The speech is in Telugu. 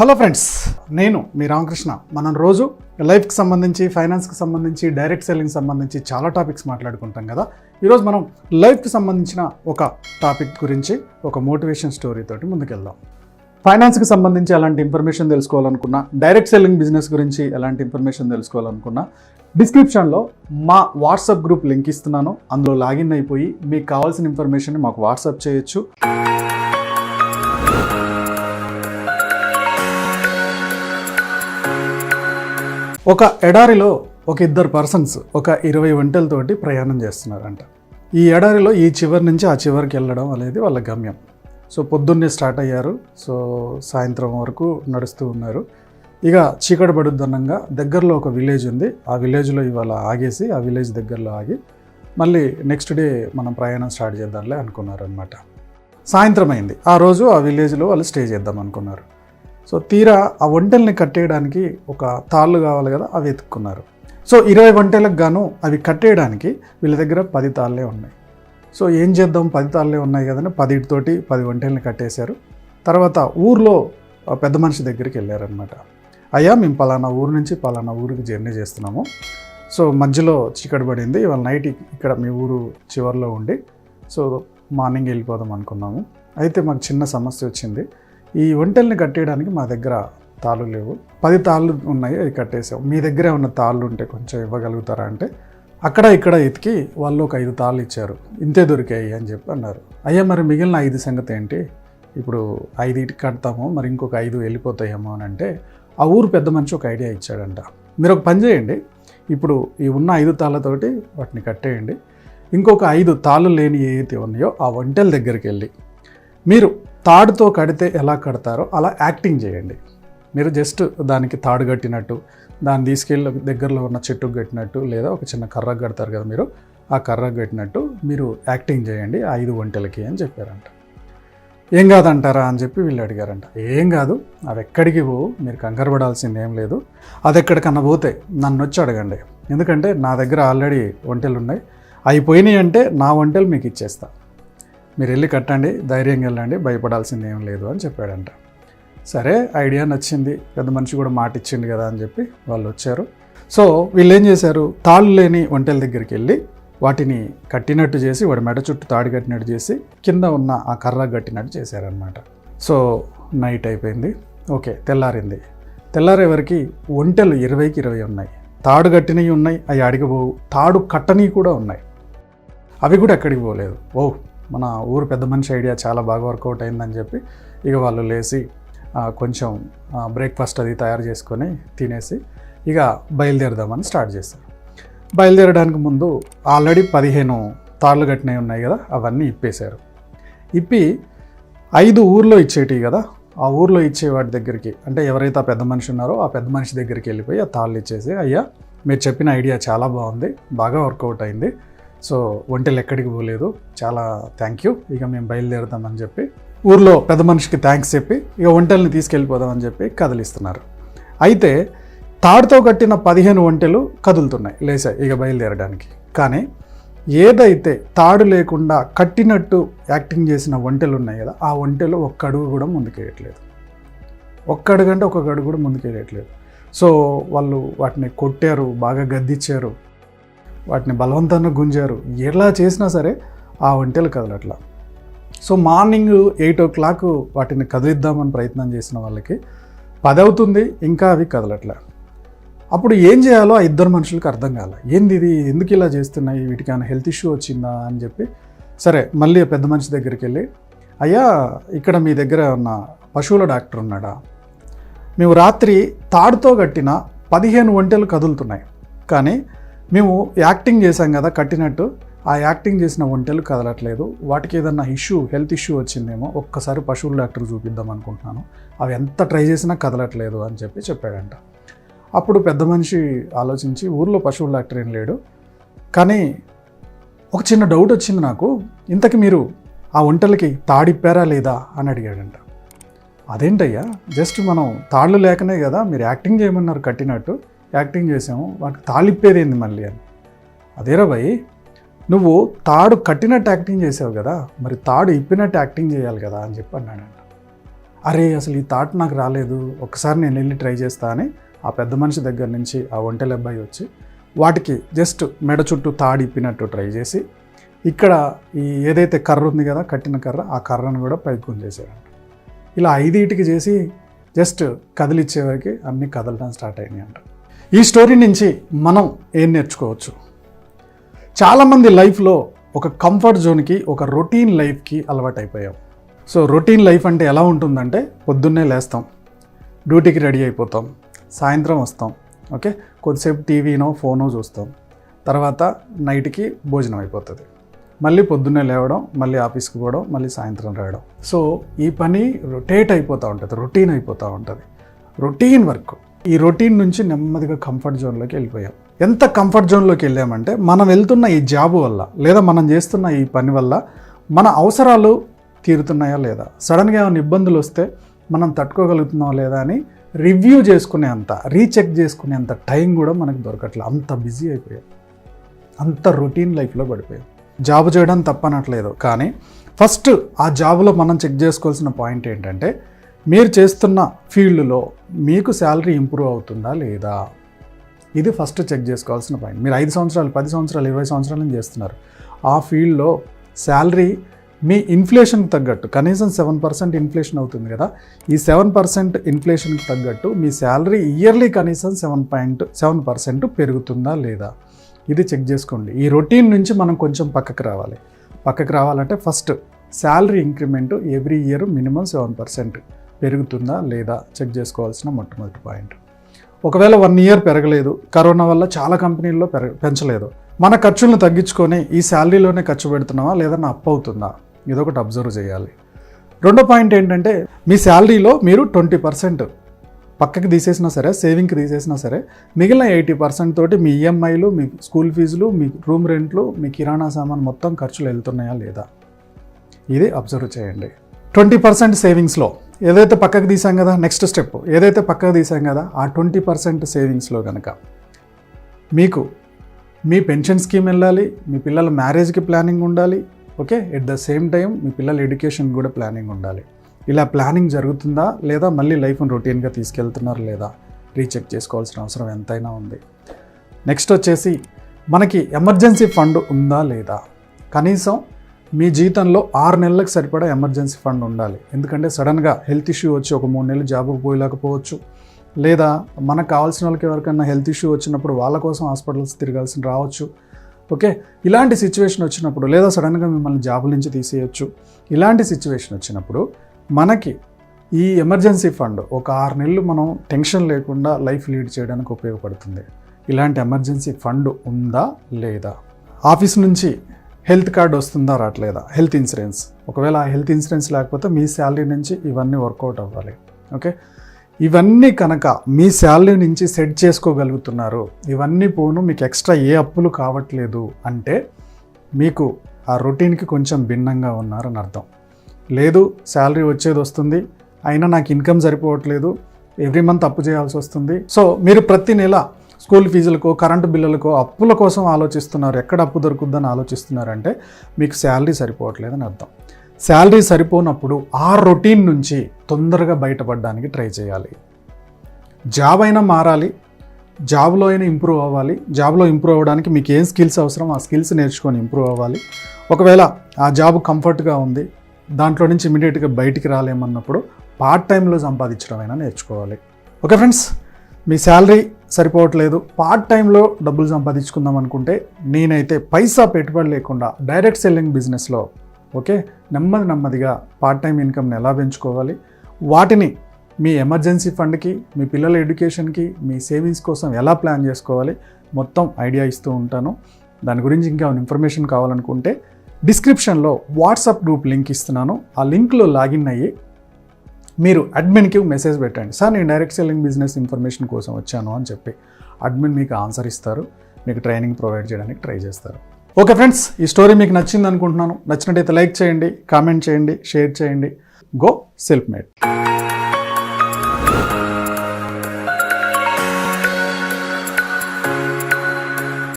హలో ఫ్రెండ్స్, నేను మీ రామకృష్ణ. మనం రోజు లైఫ్కి సంబంధించి, ఫైనాన్స్కి సంబంధించి, డైరెక్ట్ సెల్లింగ్ సంబంధించి చాలా టాపిక్స్ మాట్లాడుకుంటాం కదా. ఈరోజు మనం లైఫ్కి సంబంధించిన ఒక టాపిక్ గురించి ఒక మోటివేషన్ స్టోరీ తోటి ముందుకెళ్దాం. ఫైనాన్స్కి సంబంధించి ఎలాంటి ఇన్ఫర్మేషన్ తెలుసుకోవాలనుకున్నా, డైరెక్ట్ సెల్లింగ్ బిజినెస్ గురించి ఎలాంటి ఇన్ఫర్మేషన్ తెలుసుకోవాలనుకున్నా, డిస్క్రిప్షన్లో మా వాట్సాప్ గ్రూప్ లింక్ ఇస్తున్నాను. అందులో లాగిన్ అయిపోయి మీకు కావాల్సిన ఇన్ఫర్మేషన్ మాకు వాట్సాప్ చేయొచ్చు. ఒక ఎడారిలో ఒక ఇద్దరు పర్సన్స్ ఒక 20 ఒంటెలతోటి ప్రయాణం చేస్తున్నారంట. ఈ ఎడారిలో ఈ చివరి నుంచి ఆ చివరికి వెళ్ళడం అనేది వాళ్ళ గమ్యం. సో పొద్దున్నే స్టార్ట్ అయ్యారు. సో సాయంత్రం వరకు నడుస్తూ ఉన్నారు. ఇక చీకటి పడుద్దనంగా దగ్గరలో ఒక విలేజ్ ఉంది. ఆ విలేజ్లో ఇవాళ ఆగేసి ఆ విలేజ్ దగ్గరలో ఆగి మళ్ళీ నెక్స్ట్ డే మనం ప్రయాణం స్టార్ట్ చేద్దాంలే అనుకున్నారు అనమాట. సాయంత్రం అయింది. ఆ రోజు ఆ విలేజ్లో వాళ్ళు స్టే చేద్దాం అనుకున్నారు. సో తీరా ఆ ఒంటెల్ని కట్టేయడానికి ఒక తాళ్ళు కావాలి కదా, అవి ఎత్తుక్కున్నారు. సో 20 ఒంటెలకు గాను అవి కట్టేయడానికి వీళ్ళ దగ్గర 10 తాళ్ళే ఉన్నాయి. సో ఏం చేద్దాం, 10 తాళ్ళే ఉన్నాయి కదని 10 ఒంటెల్ని కట్టేశారు. తర్వాత ఊర్లో పెద్ద మనిషి దగ్గరికి వెళ్ళారనమాట. అయ్యా, మేము పలానా ఊరు నుంచి పలానా ఊరికి జర్నీ చేస్తున్నాము. సో మధ్యలో చీకటి పడింది, ఇవాళ నైట్ ఇక్కడ మీ ఊరు చివరిలో ఉండి సో మార్నింగ్ వెళ్ళిపోదాం అనుకున్నాము. అయితే మాకు చిన్న సమస్య వచ్చింది. ఈ ఒంటెల్ని కట్టేయడానికి మా దగ్గర తాళ్ళు లేవు. 10 తాళ్ళు ఉన్నాయి, అవి కట్టేసాం. మీ దగ్గర ఉన్న తాళ్ళు ఉంటే కొంచెం ఇవ్వగలుగుతారా అంటే అక్కడ ఇక్కడ ఎతికి వాళ్ళు ఒక 5 తాళ్ళు ఇచ్చారు. ఇంతే దొరికాయి అని చెప్పి అన్నారు. అయ్యా, మరి మిగిలిన 5 సంగతి ఏంటి? ఇప్పుడు 5 ఇటుకి కడతాము, మరి ఇంకొక 5 వెళ్ళిపోతాయేమో అని అంటే ఆ ఊరు పెద్ద మనిషి ఒక ఐడియా ఇచ్చాడంట. మీరు ఒక పని చేయండి, ఇప్పుడు ఈ ఉన్న 5 తాళ్ళతోటి వాటిని కట్టేయండి. ఇంకొక 5 తాళ్ళు లేని ఏవైతే ఉన్నాయో ఆ ఒంటెల దగ్గరికి వెళ్ళి మీరు తాడుతో కడితే ఎలా కడతారో అలా యాక్టింగ్ చేయండి. మీరు జస్ట్ దానికి తాడు కట్టినట్టు, దాన్ని తీసుకెళ్ళి దగ్గరలో ఉన్న చెట్టుకు కట్టినట్టు, లేదా ఒక చిన్న కర్రకు కడతారు కదా మీరు, ఆ కర్రకు కట్టినట్టు మీరు యాక్టింగ్ చేయండి 5 ఒంటెలకి అని చెప్పారంట. ఏం కాదంటారా అని చెప్పి వీళ్ళు అడిగారంట. ఏం కాదు, అవి ఎక్కడికి పోవు, మీరు కంగారు పడాల్సింది ఏం లేదు. అది ఎక్కడికన్నా పోతే నన్ను వచ్చి అడగండి, ఎందుకంటే నా దగ్గర ఆల్రెడీ ఒంటెలు ఉన్నాయి. అయిపోయినాయి అంటే నా ఒంటెలు మీకు ఇచ్చేస్తా, మీరు వెళ్ళి కట్టండి, ధైర్యంగా వెళ్ళండి, భయపడాల్సింది ఏం లేదు అని చెప్పాడంట. సరే, ఐడియా నచ్చింది, పెద్ద మనిషి కూడా మాట ఇచ్చింది కదా అని చెప్పి వాళ్ళు వచ్చారు. సో వీళ్ళు ఏం చేశారు, తాళ్ళు లేని ఒంటెల దగ్గరికి వెళ్ళి వాటిని కట్టినట్టు చేసి, వాడి మెడ చుట్టూ తాడు కట్టినట్టు చేసి కింద ఉన్న ఆ కర్ర కట్టినట్టు చేశారనమాట. సో నైట్ అయిపోయింది. ఓకే, తెల్లారింది. తెల్లారేవరకు ఒంటెలు 20కి 20 ఉన్నాయి. తాడు కట్టినవి ఉన్నాయి, అవి అడిగిపోవు. తాడు కట్టనివి కూడా ఉన్నాయి, అవి కూడా ఎక్కడికి పోలేదు. మన ఊరు పెద్ద మనిషి ఐడియా చాలా బాగా వర్కౌట్ అయిందని చెప్పి ఇక వాళ్ళు లేచి కొంచెం బ్రేక్ఫాస్ట్ అది తయారు చేసుకొని తినేసి ఇక బయలుదేరదామని స్టార్ట్ చేశారు. బయలుదేరడానికి ముందు ఆల్రెడీ 15 తాళ్ళు కట్టినవి ఉన్నాయి కదా, అవన్నీ ఇప్పేశారు. ఇప్పి 5 ఊర్లో ఇచ్చేటివి కదా, ఆ ఊర్లో ఇచ్చే వాటి దగ్గరికి, అంటే ఎవరైతే ఆ పెద్ద మనిషి ఉన్నారో ఆ పెద్ద మనిషి దగ్గరికి వెళ్ళిపోయి ఆ తాళ్ళు ఇచ్చేసి, అయ్యా మీరు చెప్పిన ఐడియా చాలా బాగుంది, బాగా వర్కౌట్ అయింది, సో ఒంటెలు ఎక్కడికి పోలేదు, చాలా థ్యాంక్ యూ, ఇక మేము బయలుదేరుతామని చెప్పి ఊర్లో పెద్ద మనిషికి థ్యాంక్స్ చెప్పి ఇక ఒంటెల్ని తీసుకెళ్ళిపోదామని చెప్పి కదిలిస్తున్నారు. అయితే తాడుతో కట్టిన 15 ఒంటెలు కదులుతున్నాయి, లేచాయి ఇక బయలుదేరడానికి. కానీ ఏదైతే తాడు లేకుండా కట్టినట్టు యాక్టింగ్ చేసిన ఒంటెలు ఉన్నాయి కదా, ఆ ఒంటెలు ఒక్క అడుగు కూడా ముందుకేయట్లేదు. ఒక్క అడుగంటే ఒక్క అడుగు కూడా ముందుకేయట్లేదు. సో వాళ్ళు వాటిని కొట్టారు, బాగా గద్దిచ్చారు, వాటిని బలవంతంగా గుంజారు. ఎలా చేసినా సరే ఆ ఒంటెలు కదలట్లా. సో మార్నింగ్ 8 o'clock వాటిని కదిలిద్దామని ప్రయత్నం చేసిన వాళ్ళకి 10 అవుతుంది, ఇంకా అవి కదలట్లా. అప్పుడు ఏం చేయాలో ఆ 2 మనుషులకు అర్థం కాల. ఏంది ఇది, ఎందుకు ఇలా చేస్తున్నాయి, వీటికి ఏమైనా హెల్త్ ఇష్యూ వచ్చిందా అని చెప్పి సరే మళ్ళీ పెద్ద మనిషి దగ్గరికి వెళ్ళి, అయ్యా ఇక్కడ మీ దగ్గర ఉన్న పశువుల డాక్టర్ ఉన్నాడా? మేము రాత్రి తాడుతో కట్టిన 15 ఒంటెలు కదులుతున్నాయి, కానీ మేము యాక్టింగ్ చేసాం కదా కట్టినట్టు, ఆ యాక్టింగ్ చేసిన ఒంటెలు కదలట్లేదు, వాటికి ఏదన్నా హెల్త్ ఇష్యూ వచ్చిందేమో, ఒక్కసారి పశువుల డాక్టర్ చూపిద్దాం అనుకుంటున్నాను, అవి ఎంత ట్రై చేసినా కదలట్లేదు అని చెప్పి చెప్పాడంట. అప్పుడు పెద్ద మనిషి ఆలోచించి, ఊర్లో పశువుల డాక్టర్ ఏం లేడు, కానీ ఒక చిన్న డౌట్ వచ్చింది నాకు, ఇంతకు మీరు ఆ ఒంటెలకి తాడిప్పారా లేదా అని అడిగాడంట. అదేంటయ్యా, జస్ట్ మనం తాళ్ళు లేకనే కదా మీరు యాక్టింగ్ చేయమన్నారు కట్టినట్టు, యాక్టింగ్ చేసాము, వాటికి తాళిప్పేదేంది మళ్ళీ అని. అదేరా భయ్, నువ్వు తాడు కట్టినట్టు యాక్టింగ్ చేసావు కదా, మరి తాడు ఇప్పినట్టు యాక్టింగ్ చేయాలి కదా అని చెప్పి అన్నాడంట. అరే అసలు ఈ థాట్ నాకు రాలేదు, ఒకసారి నేను వెళ్ళి ట్రై చేస్తా అని ఆ పెద్ద మనిషి దగ్గర నుంచి ఆ ఒంటెల అబ్బాయి వచ్చి వాటికి జస్ట్ మెడ చుట్టూ తాడు ఇప్పినట్టు ట్రై చేసి ఇక్కడ ఈ ఏదైతే కర్ర ఉంది కదా, కట్టిన కర్ర, ఆ కర్రను కూడా పైకి గుంజేసారంట. ఇలా 5 చేసి జస్ట్ కదిలిచ్చేవరకు అన్నీ కదలడం స్టార్ట్ అయినాయి అంట. ఈ స్టోరీ నుంచి మనం ఏం నేర్చుకోవచ్చు? చాలామంది లైఫ్లో ఒక కంఫర్ట్ జోన్కి, ఒక రొటీన్ లైఫ్కి అలవాటు అయిపోయాం. సో రొటీన్ లైఫ్ అంటే ఎలా ఉంటుందంటే పొద్దున్నే లేస్తాం, డ్యూటీకి రెడీ అయిపోతాం, సాయంత్రం వస్తాం, ఓకే, కొద్దిసేపు టీవీనో ఫోనో చూస్తాం, తర్వాత నైట్కి భోజనం అయిపోతుంది, మళ్ళీ పొద్దున్నే లేవడం, మళ్ళీ ఆఫీస్కి పోవడం, మళ్ళీ సాయంత్రం రావడం. సో ఈ పని రొటేట్ అయిపోతూ ఉంటుంది, రొటీన్ అయిపోతూ ఉంటుంది, రొటీన్ వర్క్. ఈ రొటీన్ నుంచి నెమ్మదిగా కంఫర్ట్ జోన్లోకి వెళ్ళిపోయాం. ఎంత కంఫర్ట్ జోన్లోకి వెళ్ళామంటే మనం వెళ్తున్న ఈ జాబ్ వల్ల లేదా మనం చేస్తున్న ఈ పని వల్ల మన అవసరాలు తీరుతున్నాయా లేదా, సడన్గా ఏమైనా ఇబ్బందులు వస్తే మనం తట్టుకోగలుగుతున్నావా లేదా అని రివ్యూ చేసుకునేంత, రీచెక్ చేసుకునేంత టైం కూడా మనకు దొరకట్లేదు. అంత బిజీ అయిపోయాం, అంత రొటీన్ లైఫ్లో పడిపోయాం. జాబ్ చేయడం తప్పనట్లేదు, కానీ ఫస్ట్ ఆ జాబ్లో మనం చెక్ చేసుకోవాల్సిన పాయింట్ ఏంటంటే మీరు చేస్తున్న ఫీల్డ్లో మీకు శాలరీ ఇంప్రూవ్ అవుతుందా లేదా, ఇది ఫస్ట్ చెక్ చేసుకోవాల్సిన పాయింట్. మీరు 5 సంవత్సరాలు, 10 సంవత్సరాలు, 20 సంవత్సరాల నుంచి చేస్తున్నారు, ఆ ఫీల్డ్లో శాలరీ మీ ఇన్ఫ్లేషన్కి తగ్గట్టు కనీసం 7% ఇన్ఫ్లేషన్ అవుతుంది కదా, ఈ 7% ఇన్ఫ్లేషన్కి తగ్గట్టు మీ శాలరీ ఇయర్లీ కనీసం 7% పెరుగుతుందా లేదా, ఇది చెక్ చేసుకోండి. ఈ రొటీన్ నుంచి మనం కొంచెం పక్కకు రావాలి. పక్కకు రావాలంటే first salary increment every year minimum 7% పెరుగుతుందా లేదా చెక్ చేసుకోవాల్సిన మొట్టమొదటి పాయింట్. ఒకవేళ 1 ఇయర్ పెరగలేదు, కరోనా వల్ల చాలా కంపెనీల్లో పెంచలేదు, మన ఖర్చులను తగ్గించుకొని ఈ శాలరీలోనే ఖర్చు పెడుతున్నావా లేదా నా అప్పు అవుతుందా, ఇదొకటి అబ్జర్వ్ చేయాలి. రెండో పాయింట్ ఏంటంటే మీ శాలరీలో మీరు 20% పక్కకి తీసేసినా సరే, సేవింగ్కి తీసేసినా సరే, మిగిలిన 80% తోటి మీ ఈఎంఐలు, మీ స్కూల్ ఫీజులు, మీ రూమ్ రెంట్లు, మీ కిరాణా సామాన్ మొత్తం ఖర్చులు వెళ్తున్నాయా లేదా, ఇది అబ్జర్వ్ చేయండి. 20% సేవింగ్స్లో ఏదైతే పక్కకు తీసాం కదా, నెక్స్ట్ స్టెప్ ఏదైతే పక్కకు తీసాం కదా, ఆ 20% సేవింగ్స్లో కనుక మీకు మీ పెన్షన్ స్కీమ్ వెళ్ళాలి, మీ పిల్లల మ్యారేజ్కి ప్లానింగ్ ఉండాలి, okay, at the same time మీ పిల్లల ఎడ్యుకేషన్ కూడా ప్లానింగ్ ఉండాలి. ఇలా ప్లానింగ్ జరుగుతుందా లేదా, మళ్ళీ లైఫ్ని రొటీన్గా తీసుకెళ్తున్నారు లేదా, రీచెక్ చేసుకోవాల్సిన అవసరం ఎంతైనా ఉంది. నెక్స్ట్ వచ్చేసి మనకి ఎమర్జెన్సీ ఫండ్ ఉందా లేదా. కనీసం మీ జీతంలో 6 నెలలకు సరిపడా ఎమర్జెన్సీ ఫండ్ ఉండాలి. ఎందుకంటే సడన్గా హెల్త్ ఇష్యూ వచ్చి ఒక 3 నెలలు జాబ్కి పోయలేకపోవచ్చు, లేదా మనకు కావాల్సిన వాళ్ళకి ఎవరికైనా హెల్త్ ఇష్యూ వచ్చినప్పుడు వాళ్ళ కోసం హాస్పిటల్స్ తిరగాల్సి రావచ్చు, ఓకే. ఇలాంటి సిచ్యువేషన్ వచ్చినప్పుడు, లేదా సడన్గా మిమ్మల్ని జాబ్ నుంచి తీసేయచ్చు, ఇలాంటి సిచ్యువేషన్ వచ్చినప్పుడు మనకి ఈ ఎమర్జెన్సీ ఫండ్ ఒక 6 నెలలు మనం టెన్షన్ లేకుండా లైఫ్ లీడ్ చేయడానికి ఉపయోగపడుతుంది. ఇలాంటి ఎమర్జెన్సీ ఫండ్ ఉందా లేదా. ఆఫీస్ నుంచి హెల్త్ కార్డు వస్తుందా రావట్లేదా, హెల్త్ ఇన్సూరెన్స్, ఒకవేళ ఆ హెల్త్ ఇన్సూరెన్స్ లేకపోతే మీ శాలరీ నుంచి ఇవన్నీ వర్కౌట్ అవ్వాలి, ఓకే. ఇవన్నీ కనుక మీ శాలరీ నుంచి సెట్ చేసుకోగలుగుతున్నారు, ఇవన్నీ పోను మీకు ఎక్స్ట్రా ఏ అప్పులు కావట్లేదు అంటే మీకు ఆ రొటీన్కి కొంచెం భిన్నంగా ఉన్నారని అర్థం. లేదు శాలరీ వచ్చేది వస్తుంది, అయినా నాకు ఇన్కమ్ సరిపోవట్లేదు, ఎవ్రీ మంత్ అప్పు చేయాల్సి వస్తుంది, సో మీరు ప్రతి నెల స్కూల్ ఫీజులకో కరెంటు బిల్లులకో అప్పుల కోసం ఆలోచిస్తున్నారు, ఎక్కడ అప్పు దొరుకుద్దని ఆలోచిస్తున్నారంటే మీకు శాలరీ సరిపోవట్లేదని అర్థం. శాలరీ సరిపోనప్పుడు ఆ రొటీన్ నుంచి తొందరగా బయటపడడానికి ట్రై చేయాలి. జాబ్ అయినా మారాలి, జాబ్లో అయినా ఇంప్రూవ్ అవ్వాలి. జాబ్లో ఇంప్రూవ్ అవ్వడానికి మీకు ఏం స్కిల్స్ అవసరం ఆ స్కిల్స్ నేర్చుకొని ఇంప్రూవ్ అవ్వాలి. ఒకవేళ ఆ జాబ్ కంఫర్ట్గా ఉంది, దాంట్లో నుంచి ఇమీడియట్గా బయటికి రాలేమన్నప్పుడు పార్ట్ టైంలో సంపాదించడం అయినా నేర్చుకోవాలి. ఓకే ఫ్రెండ్స్, మీ శాలరీ సరిపోవట్లేదు, పార్ట్ టైంలో డబ్బులు సంపాదించుకుందాం అనుకుంటే నేనైతే పైసా పెట్టుబడి లేకుండా డైరెక్ట్ సెల్లింగ్ బిజినెస్లో, ఓకే, నెమ్మదిగా పార్ట్ టైం ఇన్కమ్ని ఎలా పెంచుకోవాలి, వాటిని మీ ఎమర్జెన్సీ ఫండ్కి, మీ పిల్లల ఎడ్యుకేషన్కి, మీ సేవింగ్స్ కోసం ఎలా ప్లాన్ చేసుకోవాలి మొత్తం ఐడియా ఇస్తూ ఉంటాను. దాని గురించి ఇంకా ఇన్ఫర్మేషన్ కావాలనుకుంటే డిస్క్రిప్షన్లో వాట్సాప్ గ్రూప్ లింక్ ఇస్తున్నాను, ఆ లింక్లో లాగిన్ అయ్యి మీరు అడ్మిన్కి మెసేజ్ పెట్టండి, సార్ నేను డైరెక్ట్ సెల్లింగ్ బిజినెస్ ఇన్ఫర్మేషన్ కోసం వచ్చాను అని చెప్పి అడ్మిన్ మీకు ఆన్సర్ ఇస్తారు, మీకు ట్రైనింగ్ ప్రొవైడ్ చేయడానికి ట్రై చేస్తారు. ఓకే ఫ్రెండ్స్, ఈ స్టోరీ మీకు నచ్చింది అనుకుంటున్నాను. నచ్చినట్టయితే లైక్ చేయండి, కామెంట్ చేయండి, షేర్ చేయండి. Go self made.